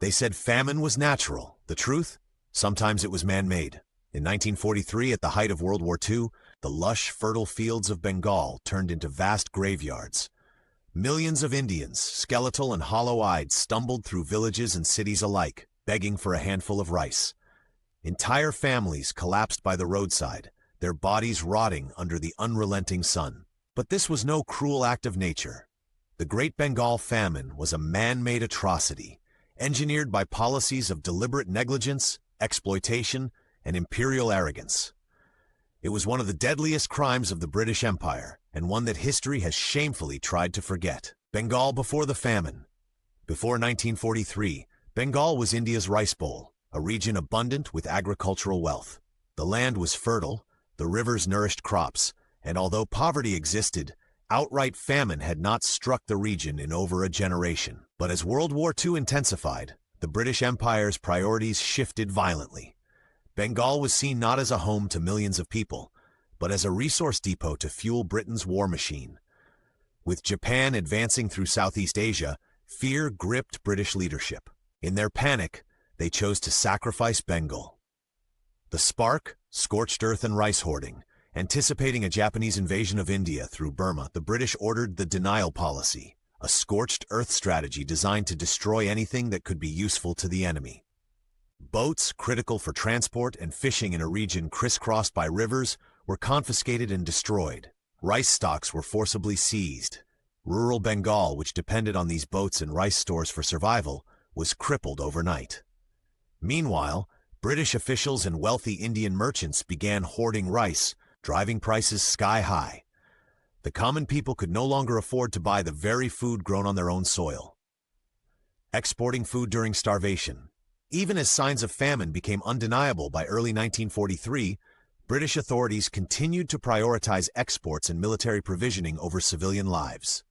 They said famine was natural. The truth? Sometimes it was man-made. In 1943, at the height of World War II, the lush, fertile fields of Bengal turned into vast graveyards. Millions of Indians, skeletal and hollow-eyed, stumbled through villages and cities alike, begging for a handful of rice. Entire families collapsed by the roadside, their bodies rotting under the unrelenting sun. But this was no cruel act of nature. The Great Bengal Famine was a man-made atrocity, engineered by policies of deliberate negligence, exploitation, and imperial arrogance. It was one of the deadliest crimes of the British Empire, and one that history has shamefully tried to forget. Bengal before the famine. Before 1943, Bengal was India's rice bowl, a region abundant with agricultural wealth. The land was fertile, the rivers nourished crops, and although poverty existed, outright famine had not struck the region in over a generation. But as World War II intensified, the British Empire's priorities shifted violently. Bengal was seen not as a home to millions of people, but as a resource depot to fuel Britain's war machine. With Japan advancing through Southeast Asia, fear gripped British leadership. In their panic, they chose to sacrifice Bengal. The spark, scorched earth and rice hoarding. Anticipating a Japanese invasion of India through Burma, the British ordered the denial policy, a scorched earth strategy designed to destroy anything that could be useful to the enemy. Boats, critical for transport and fishing in a region crisscrossed by rivers, were confiscated and destroyed. Rice stocks were forcibly seized. Rural Bengal, which depended on these boats and rice stores for survival, was crippled overnight. Meanwhile, British officials and wealthy Indian merchants began hoarding rice, driving prices sky-high. The common people could no longer afford to buy the very food grown on their own soil. Exporting food during starvation. Even as signs of famine became undeniable by early 1943, British authorities continued to prioritize exports and military provisioning over civilian lives.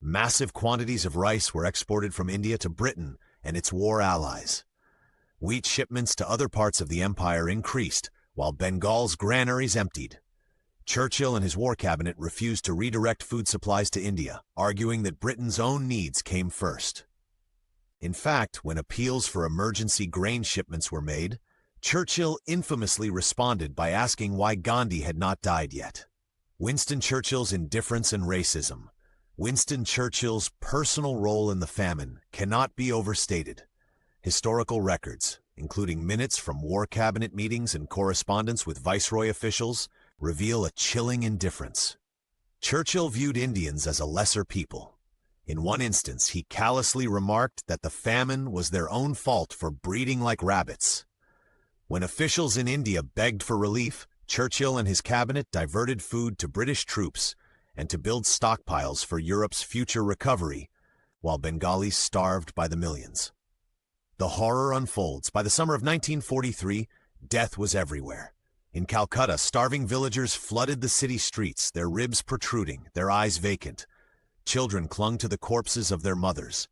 Massive quantities of rice were exported from India to Britain and its war allies. Wheat shipments to other parts of the empire increased, while Bengal's granaries emptied. Churchill and his war cabinet refused to redirect food supplies to India, arguing that Britain's own needs came first. In fact, when appeals for emergency grain shipments were made, Churchill infamously responded by asking why Gandhi had not died yet. Winston Churchill's indifference and racism. Winston Churchill's personal role in the famine cannot be overstated. Historical records, including minutes from war cabinet meetings and correspondence with viceroy officials, reveal a chilling indifference. Churchill viewed Indians as a lesser people. In one instance, he callously remarked that the famine was their own fault for breeding like rabbits. When officials in India begged for relief, Churchill and his cabinet diverted food to British troops and to build stockpiles for Europe's future recovery, while Bengalis starved by the millions. The horror unfolds. By the summer of 1943, death was everywhere. In Calcutta, starving villagers flooded the city streets, their ribs protruding, their eyes vacant. Children clung to the corpses of their mothers.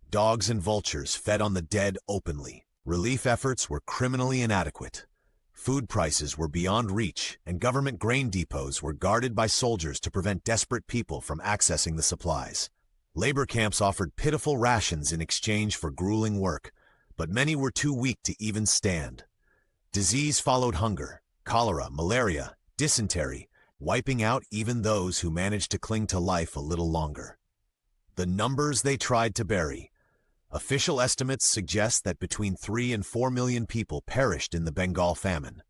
Dogs and vultures fed on the dead openly. Relief efforts were criminally inadequate. Food prices were beyond reach, and government grain depots were guarded by soldiers to prevent desperate people from accessing the supplies. Labor camps offered pitiful rations in exchange for grueling work, but many were too weak to even stand. Disease followed hunger, cholera, malaria, dysentery, wiping out even those who managed to cling to life a little longer. The numbers they tried to bury. Official estimates suggest that between 3 and 4 million people perished in the Bengal famine.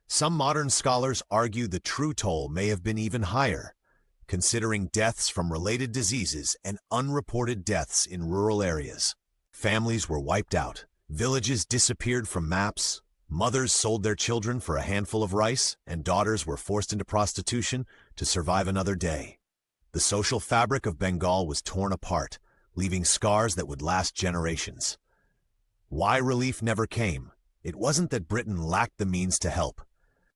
Some modern scholars argue the true toll may have been even higher, considering deaths from related diseases and unreported deaths in rural areas. Families were wiped out. Villages disappeared from maps. Mothers sold their children for a handful of rice, and daughters were forced into prostitution to survive another day. The social fabric of Bengal was torn apart, leaving scars that would last generations. Why relief never came? It wasn't that Britain lacked the means to help.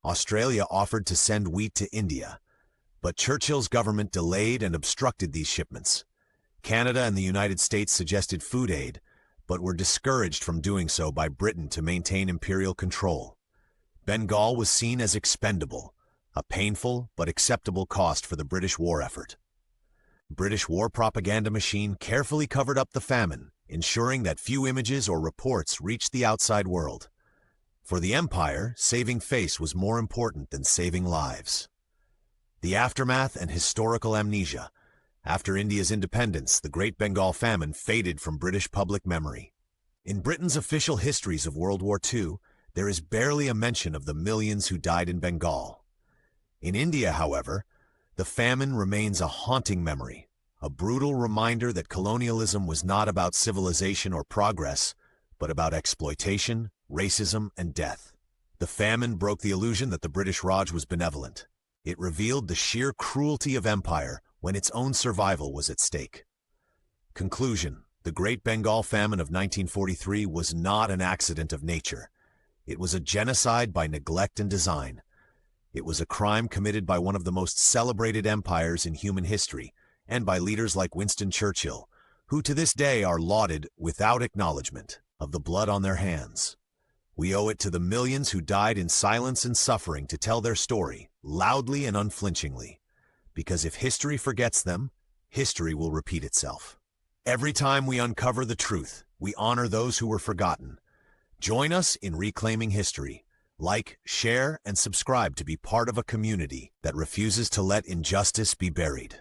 Australia offered to send wheat to India, but Churchill's government delayed and obstructed these shipments. Canada and the United States suggested food aid, but were discouraged from doing so by Britain to maintain imperial control. Bengal was seen as expendable, a painful but acceptable cost for the British war effort. British war propaganda machine carefully covered up the famine, ensuring that few images or reports reached the outside world. For the empire, saving face was more important than saving lives. The aftermath and historical amnesia. After India's independence, the Great Bengal Famine faded from British public memory. In Britain's official histories of World War II, there is barely a mention of the millions who died in Bengal. In India, however, the famine remains a haunting memory, a brutal reminder that colonialism was not about civilization or progress, but about exploitation, racism, and death. The famine broke the illusion that the British Raj was benevolent. It revealed the sheer cruelty of empire when its own survival was at stake. Conclusion: the Great Bengal Famine of 1943 was not an accident of nature. It was a genocide by neglect and design. It was a crime committed by one of the most celebrated empires in human history, and by leaders like Winston Churchill, who to this day are lauded without acknowledgement of the blood on their hands. We owe it to the millions who died in silence and suffering to tell their story, loudly and unflinchingly. Because if history forgets them, history will repeat itself. Every time we uncover the truth, we honor those who were forgotten. Join us in reclaiming history. Like, share, and subscribe to be part of a community that refuses to let injustice be buried.